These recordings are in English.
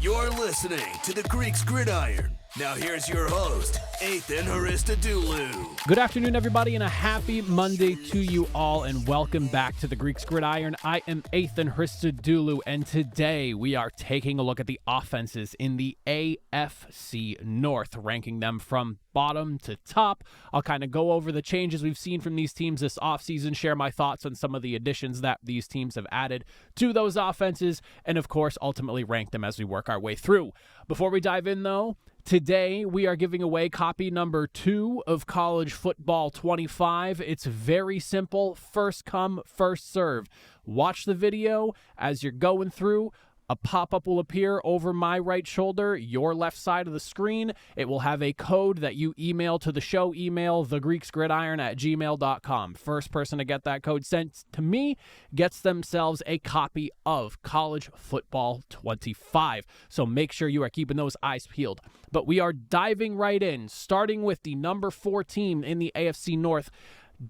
You're listening to The Greeks Gridiron. Now here's your host, Ethan Haristadoulou. Good afternoon, everybody, and a happy Monday to you all, and welcome back to The Greeks Gridiron. I am Ethan Haristadoulou, and today we are taking a look at the offenses in the AFC North, ranking them from bottom to top. I'll kind of go over the changes we've seen from these teams this offseason, share my thoughts on some of the additions that these teams have added to those offenses, and of course, ultimately rank them as we work our way through. Before we dive in, though, today, we are giving away copy number 2 of College Football 25. It's very simple. First come, first serve. Watch the video as you're going through. A pop-up will appear over my right shoulder, your left side of the screen. It will have a code that you email to the show email, thegreeksgridiron@gmail.com. First person to get that code sent to me gets themselves a copy of College Football 25. So make sure you are keeping those eyes peeled. But we are diving right in, starting with the number 4 team in the AFC North,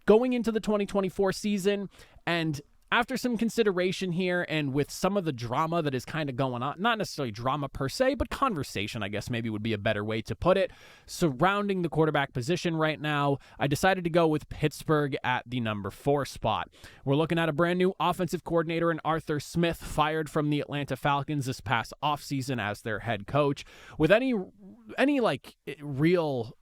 going into the 2024 season. And after some consideration here and with some of the drama that is kind of going on, not necessarily drama per se, but conversation, I guess maybe would be a better way to put it, surrounding the quarterback position right now, I decided to go with Pittsburgh at the number 4 spot. We're looking at a brand new offensive coordinator in Arthur Smith, fired from the Atlanta Falcons this past offseason as their head coach. With any real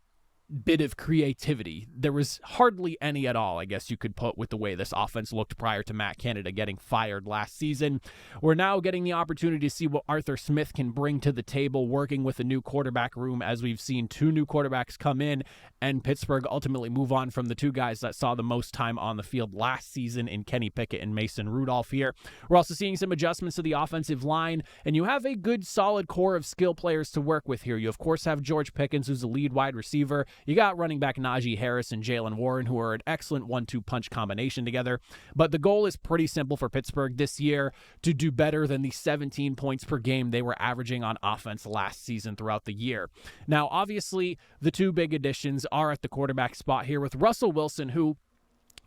bit of creativity, there was hardly any at all, I guess you could put, with the way this offense looked prior to Matt Canada getting fired last season. We're now getting the opportunity to see what Arthur Smith can bring to the table, working with a new quarterback room, as we've seen 2 new quarterbacks come in and Pittsburgh ultimately move on from the 2 guys that saw the most time on the field last season in Kenny Pickett and Mason Rudolph here. We're also seeing some adjustments to the offensive line, and you have a good solid core of skill players to work with here. You of course have George Pickens, who's the lead wide receiver. You got running back Najee Harris and Jalen Warren, who are an excellent 1-2 punch combination together. But the goal is pretty simple for Pittsburgh this year, to do better than the 17 points per game they were averaging on offense last season throughout the year. Now, obviously, the 2 big additions are at the quarterback spot here with Russell Wilson, who,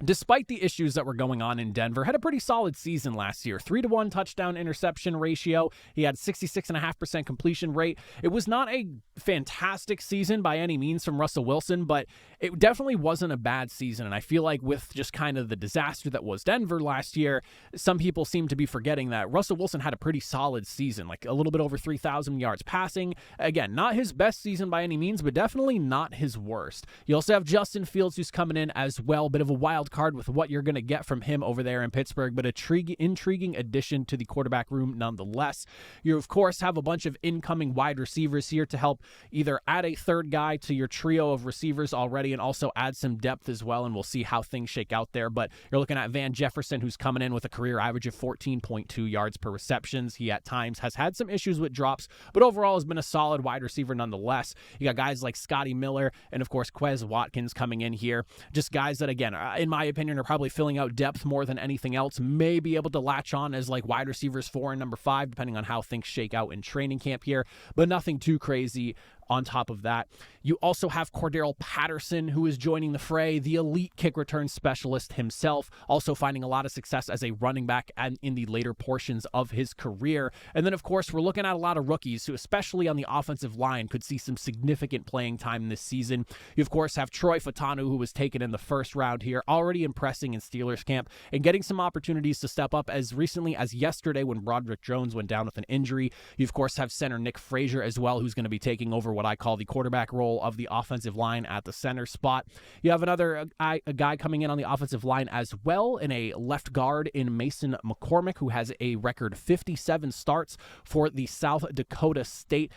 despite the issues that were going on in Denver, had a pretty solid season last year. 3-to-1 touchdown interception ratio. He had 66.5% completion rate. It was not a fantastic season by any means from Russell Wilson, but it definitely wasn't a bad season. And I feel like with just kind of the disaster that was Denver last year, some people seem to be forgetting that Russell Wilson had a pretty solid season, like a little bit over 3,000 yards passing. Again, not his best season by any means, but definitely not his worst. You also have Justin Fields, who's coming in as well. Bit of a wild card with what you're going to get from him over there in Pittsburgh, but intriguing addition to the quarterback room nonetheless. You, of course, have a bunch of incoming wide receivers here to help either add a third guy to your trio of receivers already and also add some depth as well, and we'll see how things shake out there. But you're looking at Van Jefferson, who's coming in with a career average of 14.2 yards per receptions. He at times has had some issues with drops, but overall has been a solid wide receiver nonetheless. You got guys like Scotty Miller and, of course, Quez Watkins coming in here. Just guys that, again, in my opinion, are probably filling out depth more than anything else. May be able to latch on as like wide receivers 4 and number 5, depending on how things shake out in training camp here, but nothing too crazy. On top of that, you also have Cordero Patterson, who is joining the fray, the elite kick return specialist himself, also finding a lot of success as a running back and in the later portions of his career. And then, of course, we're looking at a lot of rookies who, especially on the offensive line, could see some significant playing time this season. You, of course, have Troy Fautanu, who was taken in the first round here, already impressing in Steelers camp and getting some opportunities to step up as recently as yesterday when Broderick Jones went down with an injury. You, of course, have center Nick Frazier as well, who's going to be taking over what I call the quarterback role of the offensive line at the center spot. You have another a guy coming in on the offensive line as well, in a left guard in Mason McCormick, who has a record 57 starts for the South Dakota State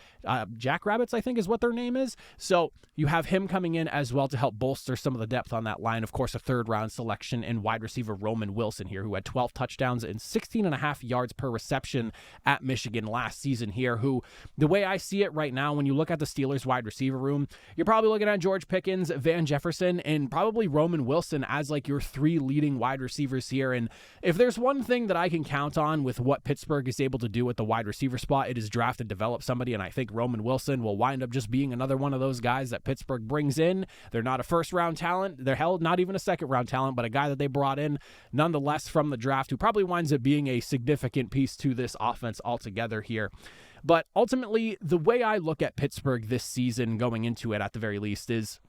Jackrabbits, I think is what their name is. So you have him coming in as well to help bolster some of the depth on that line. Of course, a 3rd-round selection in wide receiver Roman Wilson here, who had 12 touchdowns and 16.5 yards per reception at Michigan last season here, who, the way I see it right now, when you look at the Steelers wide receiver room, you're probably looking at George Pickens, Van Jefferson, and probably Roman Wilson as like your 3 leading wide receivers here. And if there's one thing that I can count on with what Pittsburgh is able to do at the wide receiver spot, it is draft and develop somebody, and I think Roman Wilson will wind up just being another one of those guys that Pittsburgh brings in. They're not a first-round talent. They're held not even a second-round talent, but a guy that they brought in nonetheless from the draft, who probably winds up being a significant piece to this offense altogether here. But ultimately, the way I look at Pittsburgh this season going into it at the very least is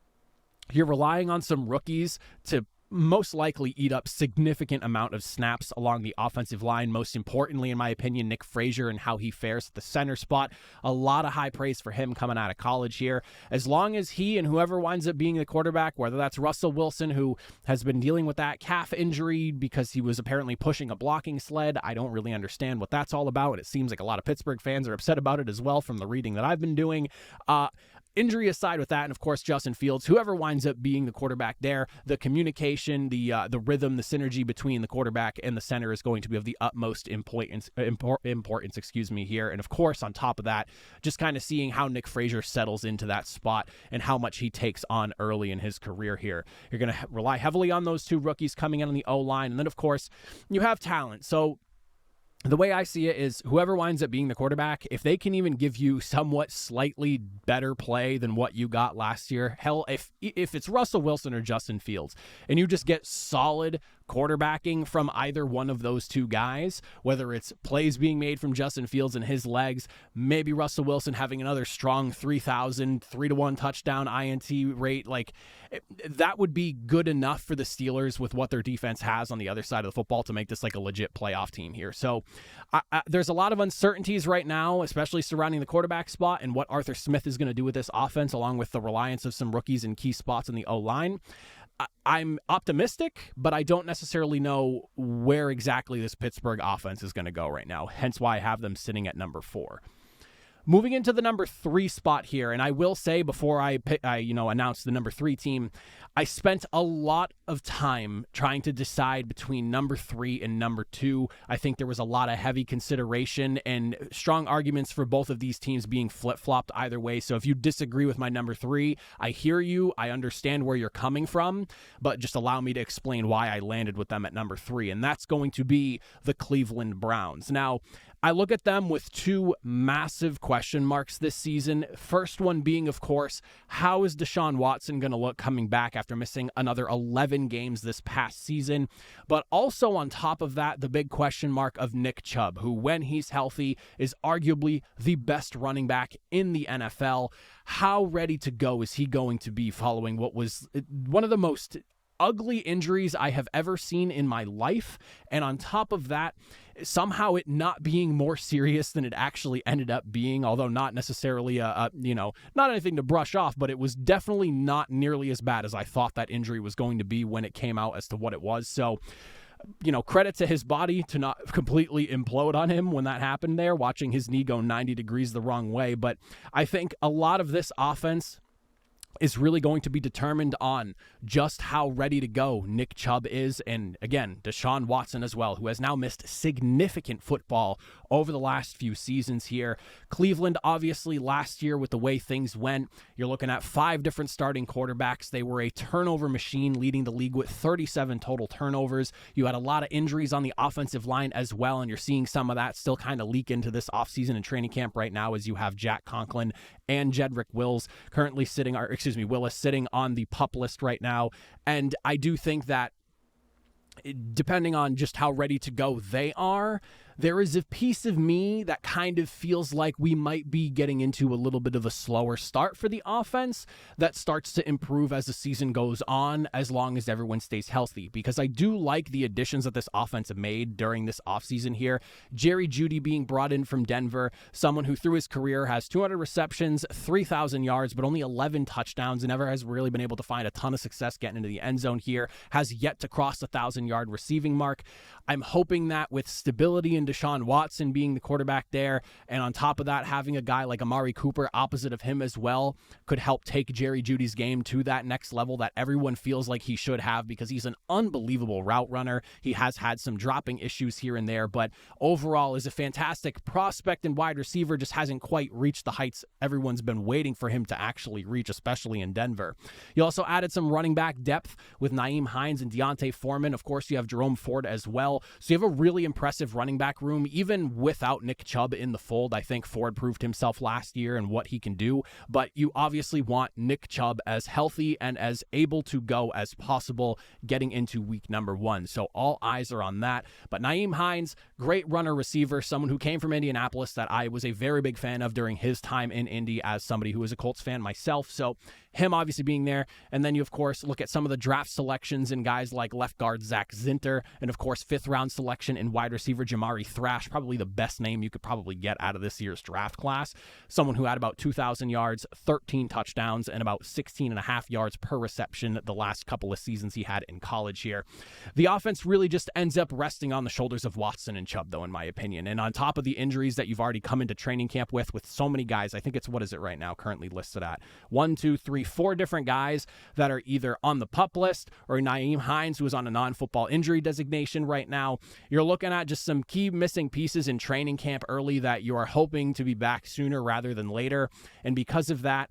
you're relying on some rookies to most likely eat up significant amount of snaps along the offensive line. Most importantly, in my opinion, Nick Frazier and how he fares at the center spot. A lot of high praise for him coming out of college here. As long as he and whoever winds up being the quarterback, whether that's Russell Wilson, who has been dealing with that calf injury because he was apparently pushing a blocking sled. I don't really understand what that's all about. It seems like a lot of Pittsburgh fans are upset about it as well from the reading that I've been doing. Injury aside with that, and of course Justin Fields, whoever winds up being the quarterback there, the communication, the rhythm, the synergy between the quarterback and the center is going to be of the utmost importance here. And of course, on top of that, just kind of seeing how Nick Frazier settles into that spot and how much he takes on early in his career here. You're going to rely heavily on those two rookies coming in on the O-line, and then of course you have talent. So the way I see it is whoever winds up being the quarterback, if they can even give you somewhat slightly better play than what you got last year, hell, if it's Russell Wilson or Justin Fields, and you just get solid quarterbacking from either one of those two guys, whether it's plays being made from Justin Fields and his legs, maybe Russell Wilson having another strong 3-to-1 touchdown INT rate, like that would be good enough for the Steelers with what their defense has on the other side of the football to make this like a legit playoff team here. So there's a lot of uncertainties right now, especially surrounding the quarterback spot and what Arthur Smith is going to do with this offense, along with the reliance of some rookies in key spots in the O-line. I'm optimistic, but I don't necessarily know where exactly this Pittsburgh offense is going to go right now, hence why I have them sitting at number 4. Moving into the number 3 spot here, and I will say before I announce the number 3 team, I spent a lot of time trying to decide between number 3 and number 2. I think there was a lot of heavy consideration and strong arguments for both of these teams being flip-flopped either way. So if you disagree with my number 3, I hear you. I understand where you're coming from, but just allow me to explain why I landed with them at number 3, and that's going to be the Cleveland Browns. Now, I look at them with 2 massive question marks this season. First one being, of course, how is Deshaun Watson going to look coming back after missing another 11 games this past season? But also on top of that, the big question mark of Nick Chubb, who when he's healthy is arguably the best running back in the NFL. How ready to go is he going to be following what was one of the most ugly injuries I have ever seen in my life? And on top of that, somehow it not being more serious than it actually ended up being, although not necessarily not anything to brush off, but it was definitely not nearly as bad as I thought that injury was going to be when it came out as to what it was. So, credit to his body to not completely implode on him when that happened there, watching his knee go 90 degrees the wrong way. But I think a lot of this offense is really going to be determined on just how ready to go Nick Chubb is, and again, Deshaun Watson as well, who has now missed significant football over the last few seasons here. Cleveland, obviously, last year with the way things went, you're looking at 5 different starting quarterbacks. They were a turnover machine, leading the league with 37 total turnovers. You had a lot of injuries on the offensive line as well, and you're seeing some of that still kind of leak into this offseason and training camp right now, as you have Jack Conklin and Jedrick Wills Willis sitting on the PUP list right now. And I do think that depending on just how ready to go they are, there is a piece of me that kind of feels like we might be getting into a little bit of a slower start for the offense that starts to improve as the season goes on, as long as everyone stays healthy. Because I do like the additions that this offense made during this offseason here. Jerry Jeudy being brought in from Denver, someone who through his career has 200 receptions, 3,000 yards, but only 11 touchdowns, and never has really been able to find a ton of success getting into the end zone here, has yet to cross the 1,000-yard receiving mark. I'm hoping that with stability in Deshaun Watson being the quarterback there, and on top of that, having a guy like Amari Cooper opposite of him as well, could help take Jerry Jeudy's game to that next level that everyone feels like he should have, because he's an unbelievable route runner. He has had some dropping issues here and there, but overall is a fantastic prospect and wide receiver, just hasn't quite reached the heights everyone's been waiting for him to actually reach, especially in Denver. You also added some running back depth with Nyheim Hines and Deontay Foreman. Of course, you have Jerome Ford as well. So you have a really impressive running back quarterback room, even without Nick Chubb in the fold. I think Ford proved himself last year and what he can do, but you obviously want Nick Chubb as healthy and as able to go as possible getting into week number 1. So all eyes are on that. But Nyheim Hines, great runner receiver, someone who came from Indianapolis that I was a very big fan of during his time in Indy as somebody who was a Colts fan myself. So him obviously being there. And then you, of course, look at some of the draft selections in guys like left guard Zach Zinter, and of course, 5th round selection in wide receiver Jamari Thrash, probably the best name you could probably get out of this year's draft class. Someone who had about 2,000 yards, 13 touchdowns, and about 16.5 yards per reception the last couple of seasons he had in college here. The offense really just ends up resting on the shoulders of Watson and Chubb, though, in my opinion. And on top of the injuries that you've already come into training camp with so many guys, I think it's, what is it right now, currently listed at 4 different guys that are either on the PUP list, or Nyheim Hines, who is on a non-football injury designation right now. You're looking at just some key missing pieces in training camp early that you are hoping to be back sooner rather than later. And because of that,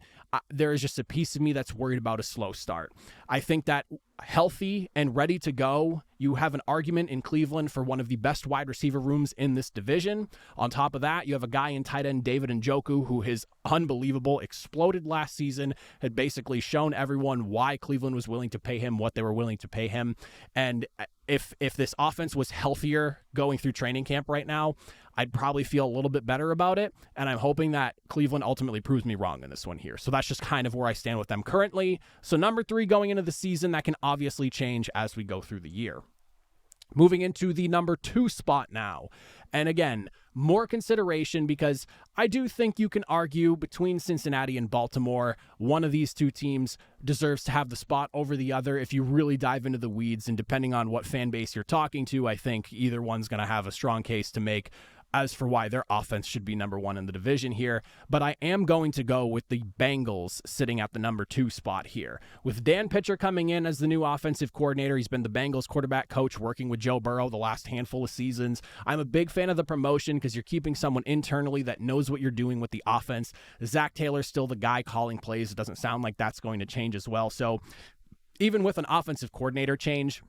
there is just a piece of me that's worried about a slow start. I think that healthy and ready to go, you have an argument in Cleveland for one of the best wide receiver rooms in this division. On top of that, you have a guy in tight end David Njoku who is unbelievable, exploded last season, had basically shown everyone why Cleveland was willing to pay him what they were willing to pay him. And if this offense was healthier going through training camp right now, I'd probably feel a little bit better about it. And I'm hoping that Cleveland ultimately proves me wrong in this one here. So that's just kind of where I stand with them currently. So number 3 going into the season, that can obviously change as we go through the year. Moving into the number 2 spot now. And again, more consideration because I do think you can argue between Cincinnati and Baltimore, one of these two teams deserves to have the spot over the other if you really dive into the weeds. And depending on what fan base you're talking to, I think either one's going to have a strong case to make as for why their offense should be number 1 in the division here. But I am going to go with the Bengals sitting at the number 2 spot here. With Dan Pitcher coming in as the new offensive coordinator, he's been the Bengals quarterback coach working with Joe Burrow the last handful of seasons. I'm a big fan of the promotion because you're keeping someone internally that knows what you're doing with the offense. Zach Taylor's still the guy calling plays. It doesn't sound like that's going to change as well. So even with an offensive coordinator change,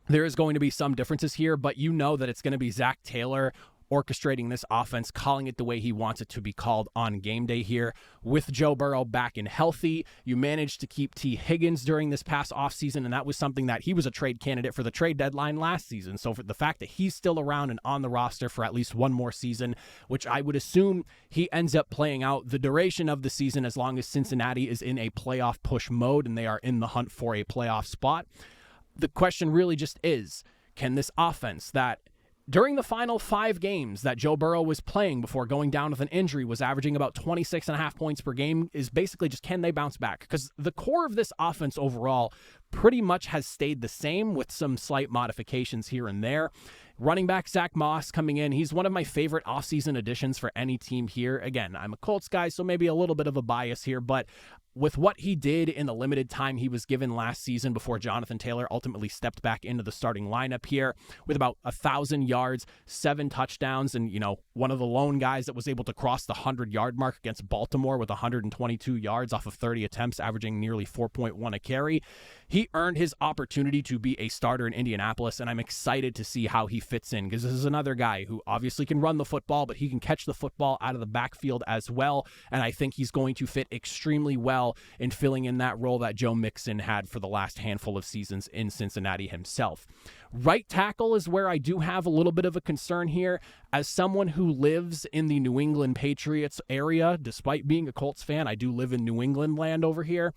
there is going to be some differences here, but you know that it's going to be Zach Taylor orchestrating this offense, calling it the way he wants it to be called on game day here. With Joe Burrow back and healthy, you managed to keep T. Higgins during this past offseason, and that was something that he was a trade candidate for the trade deadline last season. So for the fact that he's still around and on the roster for at least one more season, which I would assume he ends up playing out the duration of the season as long as Cincinnati is in a playoff push mode and they are in the hunt for a playoff spot. The question really just is, can this offense that during the final 5 games that Joe Burrow was playing before going down with an injury was averaging about 26.5 points per game, is basically just, can they bounce back? Because the core of this offense overall pretty much has stayed the same with some slight modifications here and there. Running back Zach Moss coming in. He's one of my favorite offseason additions for any team here. Again, I'm a Colts guy, so maybe a little bit of a bias here, but with what he did in the limited time he was given last season before Jonathan Taylor ultimately stepped back into the starting lineup here with about 1,000 yards, 7 touchdowns, and, one of the lone guys that was able to cross the 100-yard mark against Baltimore with 122 yards off of 30 attempts, averaging nearly 4.1 a carry. He earned his opportunity to be a starter in Indianapolis, and I'm excited to see how he fits in because this is another guy who obviously can run the football, but he can catch the football out of the backfield as well, and I think he's going to fit extremely well in filling in that role that Joe Mixon had for the last handful of seasons in Cincinnati himself. Right tackle is where I do have a little bit of a concern here. As someone who lives in the New England Patriots area, despite being a Colts fan, I do live in New England land over here.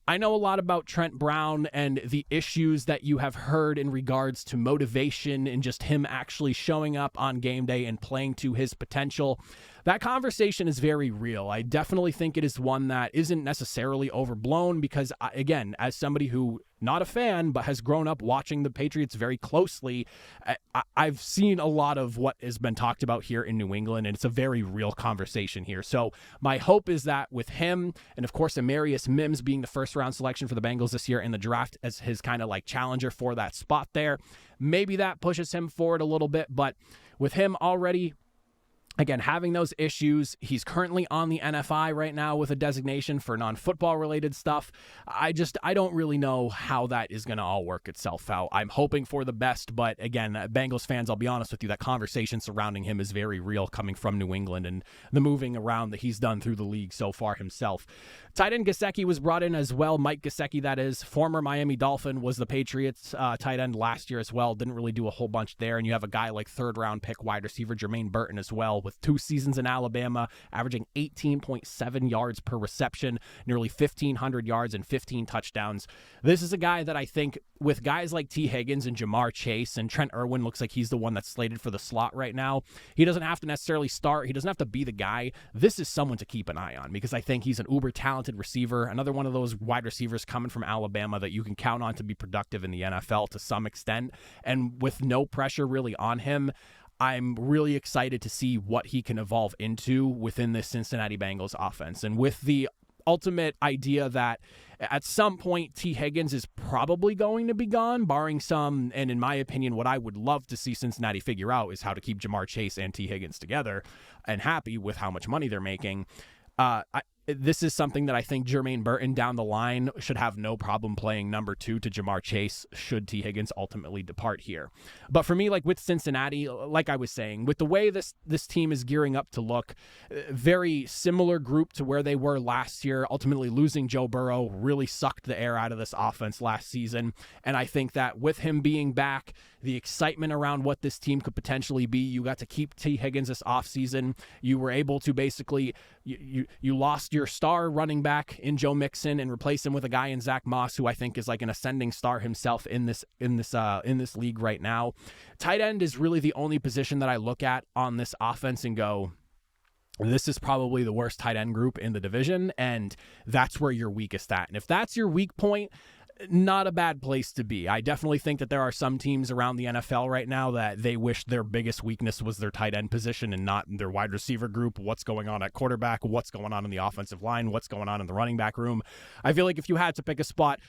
I know a lot about Trent Brown and the issues that you have heard in regards to motivation and just him actually showing up on game day and playing to his potential. That conversation is very real. I definitely think it is one that isn't necessarily overblown because, again, as somebody who, not a fan, but has grown up watching the Patriots very closely, I've seen a lot of what has been talked about here in New England, and it's a very real conversation here. So my hope is that with him, and of course Amarius Mims being the first-round selection for the Bengals this year in the draft as his kind of like challenger for that spot there, maybe that pushes him forward a little bit, but with him already Again, having those issues, he's currently on the NFI right now with a designation for non-football related stuff. I don't really know how that is going to all work itself out. I'm hoping for the best, but again, Bengals fans, I'll be honest with you, that conversation surrounding him is very real coming from New England and the moving around that he's done through the league so far himself. Tight end Gesicki was brought in as well. Mike Gesicki, that is, former Miami Dolphin, was the Patriots tight end last year as well. Didn't really do a whole bunch there. And you have a guy like third-round pick wide receiver Jermaine Burton as well, with 2 seasons in Alabama, averaging 18.7 yards per reception, nearly 1,500 yards and 15 touchdowns. This is a guy that I think with guys like T. Higgins and Jamar Chase, and Trent Irwin looks like he's the one that's slated for the slot right now. He doesn't have to necessarily start. He doesn't have to be the guy. This is someone to keep an eye on because I think he's an uber talented receiver, another one of those wide receivers coming from Alabama that you can count on to be productive in the NFL to some extent. And with no pressure really on him, I'm really excited to see what he can evolve into within this Cincinnati Bengals offense. And with the ultimate idea that at some point T. Higgins is probably going to be gone, barring some, and in my opinion, what I would love to see Cincinnati figure out is how to keep Jamar Chase and T. Higgins together and happy with how much money they're making. This is something that I think Jermaine Burton down the line should have no problem playing number 2 to Jamar Chase should T. Higgins ultimately depart here. But for me, like with Cincinnati, like I was saying, with the way this team is gearing up to look, very similar group to where they were last year. Ultimately losing Joe Burrow really sucked the air out of this offense last season. And I think that with him being back, the excitement around what this team could potentially be, you got to keep T. Higgins this offseason. You were able to basically, you lost your star running back in Joe Mixon and replace him with a guy in Zach Moss, who I think is like an ascending star himself in this league right now. Tight end is really the only position that I look at on this offense and go, this is probably the worst tight end group in the division, and that's where you're weakest at. And if that's your weak point, not a bad place to be. I definitely think that there are some teams around the NFL right now that they wish their biggest weakness was their tight end position and not their wide receiver group. What's going on at quarterback? What's going on in the offensive line? What's going on in the running back room? I feel like if you had to pick a spot,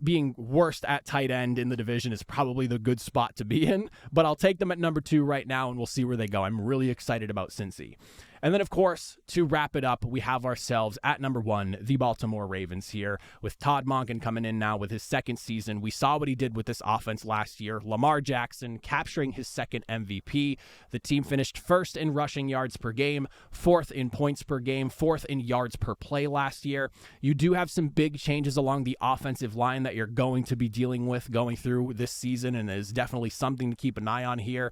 being worst at tight end in the division is probably the good spot to be in, but I'll take them at number 2 right now and we'll see where they go. I'm really excited about Cincy. And then, of course, to wrap it up, we have ourselves at number 1, the Baltimore Ravens here, with Todd Monken coming in now with his second season. We saw what he did with this offense last year. Lamar Jackson capturing his second MVP. The team finished 1st in rushing yards per game, 4th in points per game, 4th in yards per play last year. You do have some big changes along the offensive line that you're going to be dealing with going through this season, and is definitely something to keep an eye on here.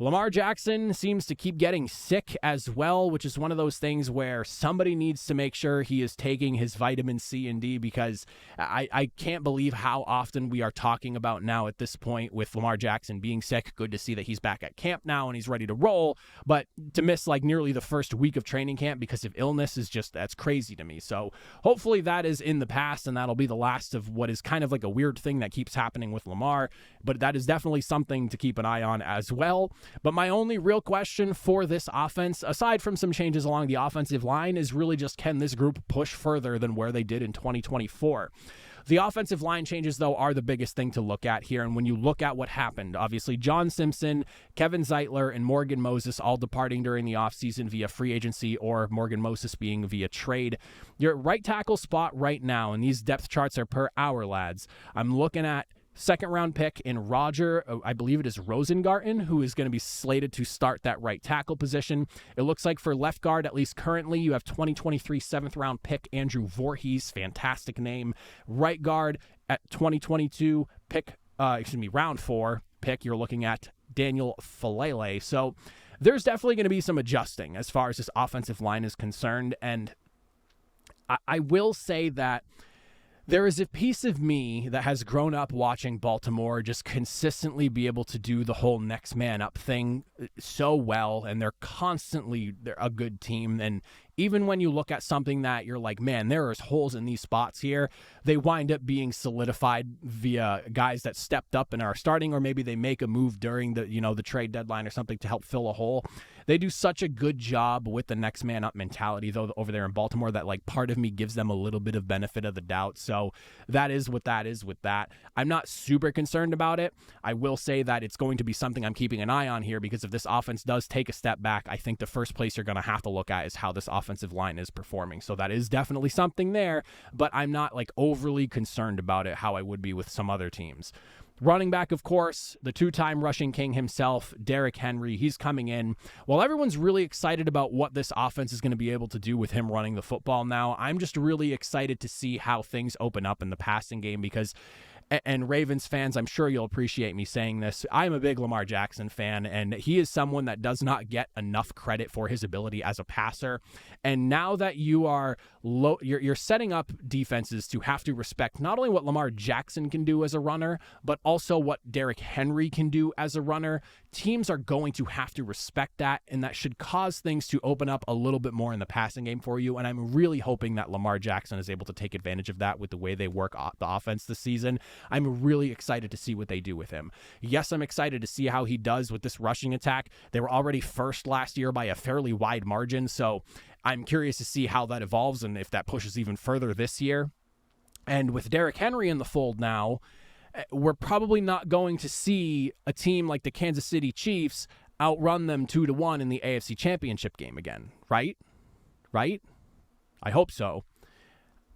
Lamar Jackson seems to keep getting sick as well, which is one of those things where somebody needs to make sure he is taking his vitamin C and D, because I can't believe how often we are talking about now at this point with Lamar Jackson being sick. Good to see that he's back at camp now and he's ready to roll, but to miss like nearly the first week of training camp because of illness is just, that's crazy to me. So hopefully that is in the past and that'll be the last of what is kind of like a weird thing that keeps happening with Lamar, but that is definitely something to keep an eye on as well. But my only real question for this offense, aside from some changes along the offensive line, is really just, can this group push further than where they did in 2024? The offensive line changes, though, are the biggest thing to look at here. And when you look at what happened, obviously John Simpson, Kevin Zeitler, and Morgan Moses all departing during the offseason via free agency, or Morgan Moses being via trade. Your right tackle spot right now, and these depth charts are per hour, lads. I'm looking at second-round pick in Roger, I believe it is Rosengarten, who is going to be slated to start that right tackle position. It looks like for left guard, at least currently, you have 2023 seventh-round pick Andrew Voorhees, fantastic name. Right guard at 2022 pick, round 4 pick, you're looking at Daniel Falele. So there's definitely going to be some adjusting as far as this offensive line is concerned, and I will say that there is a piece of me that has grown up watching Baltimore just consistently be able to do the whole next man up thing so well, and they're a good team. And even when you look at something that you're like, man, there is holes in these spots here, they wind up being solidified via guys that stepped up and are starting, or maybe they make a move during the trade deadline or something to help fill a hole. They do such a good job with the next man up mentality, though, over there in Baltimore, that like part of me gives them a little bit of benefit of the doubt. So that is what that is with that. I'm not super concerned about it. I will say that it's going to be something I'm keeping an eye on here because of if this offense does take a step back, I think the first place you're going to have to look at is how this offensive line is performing. So that is definitely something there, but I'm not like overly concerned about it how I would be with some other teams. Running back, of course, the two-time rushing king himself, Derrick Henry, he's coming in. While everyone's really excited about what this offense is going to be able to do with him running the football now, I'm just really excited to see how things open up in the passing game because, and Ravens fans, I'm sure you'll appreciate me saying this, I'm a big Lamar Jackson fan, and he is someone that does not get enough credit for his ability as a passer. And now that you are you're setting up defenses to have to respect not only what Lamar Jackson can do as a runner, but also what Derrick Henry can do as a runner. Teams are going to have to respect that, and that should cause things to open up a little bit more in the passing game for you. And I'm really hoping that Lamar Jackson is able to take advantage of that with the way they work the offense this season. I'm really excited to see what they do with him. Yes, I'm excited to see how he does with this rushing attack. They were already first last year by a fairly wide margin, so I'm curious to see how that evolves and if that pushes even further this year. And with Derrick Henry in the fold now, we're probably not going to see a team like the Kansas City Chiefs outrun them 2-1 in the AFC Championship game again, right? Right? I hope so.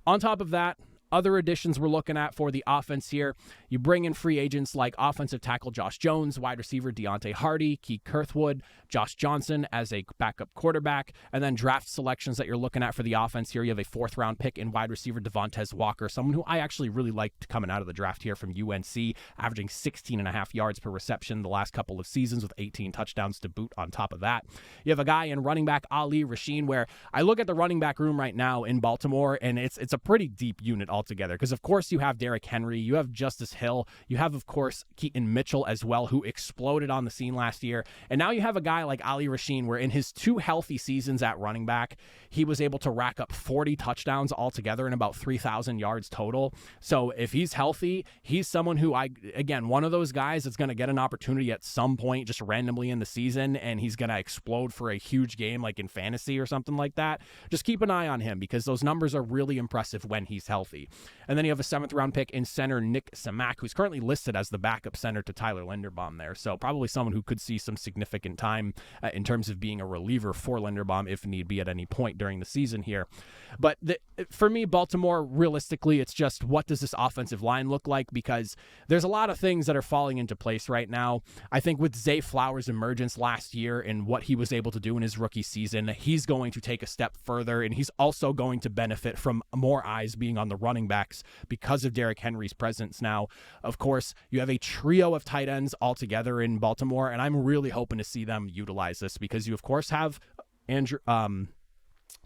On top of that, other additions we're looking at for the offense here, you bring in free agents like offensive tackle Josh Jones, wide receiver Deontay Hardy, Keith Kirkwood, Josh Johnson as a backup quarterback, and then draft selections that you're looking at for the offense here. You have a 4th-round pick in wide receiver Devontae Walker, someone who I actually really liked coming out of the draft here from UNC, averaging 16.5 yards per reception the last couple of seasons with 18 touchdowns to boot on top of that. You have a guy in running back Ali Rasheen, where I look at the running back room right now in Baltimore, and it's a pretty deep unit altogether, because of course you have Derrick Henry, you have Justice Hill, you have of course Keaton Mitchell as well, who exploded on the scene last year, and now you have a guy like Ali Rasheen, where in his 2 healthy seasons at running back, he was able to rack up 40 touchdowns altogether and about 3,000 yards total. So if he's healthy, he's someone who again, one of those guys that's going to get an opportunity at some point just randomly in the season, and he's going to explode for a huge game like in fantasy or something like that. Just keep an eye on him because those numbers are really impressive when he's healthy. And then you have a 7th-round pick in center Nick Samak, who's currently listed as the backup center to Tyler Linderbaum there. So probably someone who could see some significant time in terms of being a reliever for Linderbaum if need be at any point during the season here. But for me, Baltimore, realistically, it's just what does this offensive line look like? Because there's a lot of things that are falling into place right now. I think with Zay Flowers' emergence last year and what he was able to do in his rookie season, he's going to take a step further, and he's also going to benefit from more eyes being on the running backs because of Derrick Henry's presence now. Of course, you have a trio of tight ends altogether in Baltimore, and I'm really hoping to see them utilize this because you, of course, have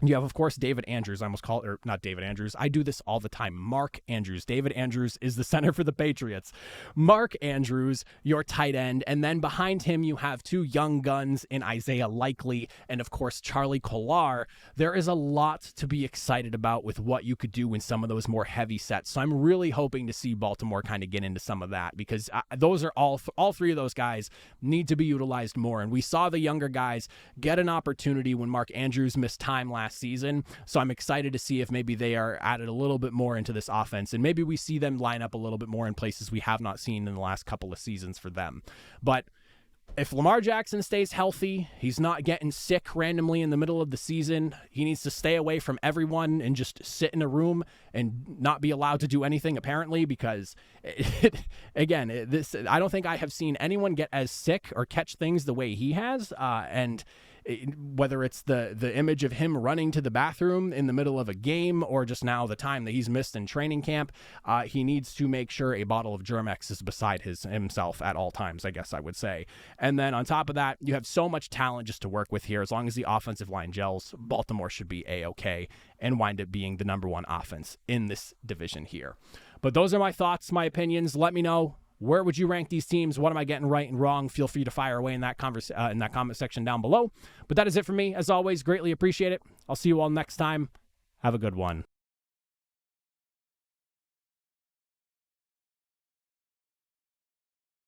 you have, of course, David Andrews. I almost call it, or not David Andrews. I do this all the time. Mark Andrews. David Andrews is the center for the Patriots. Mark Andrews, your tight end. And then behind him, you have 2 young guns in Isaiah Likely and, of course, Charlie Kolar. There is a lot to be excited about with what you could do in some of those more heavy sets. So I'm really hoping to see Baltimore kind of get into some of that because those are all 3 of those guys need to be utilized more. And we saw the younger guys get an opportunity when Mark Andrews missed time last season. So I'm excited to see if maybe they are added a little bit more into this offense, and maybe we see them line up a little bit more in places we have not seen in the last couple of seasons for them. But if Lamar Jackson stays healthy, he's not getting sick randomly in the middle of the season, he needs to stay away from everyone and just sit in a room and not be allowed to do anything, apparently, because, I don't think I have seen anyone get as sick or catch things the way he has, and whether it's the image of him running to the bathroom in the middle of a game or just now the time that he's missed in training camp, he needs to make sure a bottle of Germ-X is beside himself at all times, I guess I would say. And then on top of that, you have so much talent just to work with here. As long as the offensive line gels, Baltimore should be A-okay and wind up being the number 1 offense in this division here. But those are my thoughts, my opinions. Let me know. Where would you rank these teams? What am I getting right and wrong? Feel free to fire away in that comment section down below. But that is it for me. As always, greatly appreciate it. I'll see you all next time. Have a good one.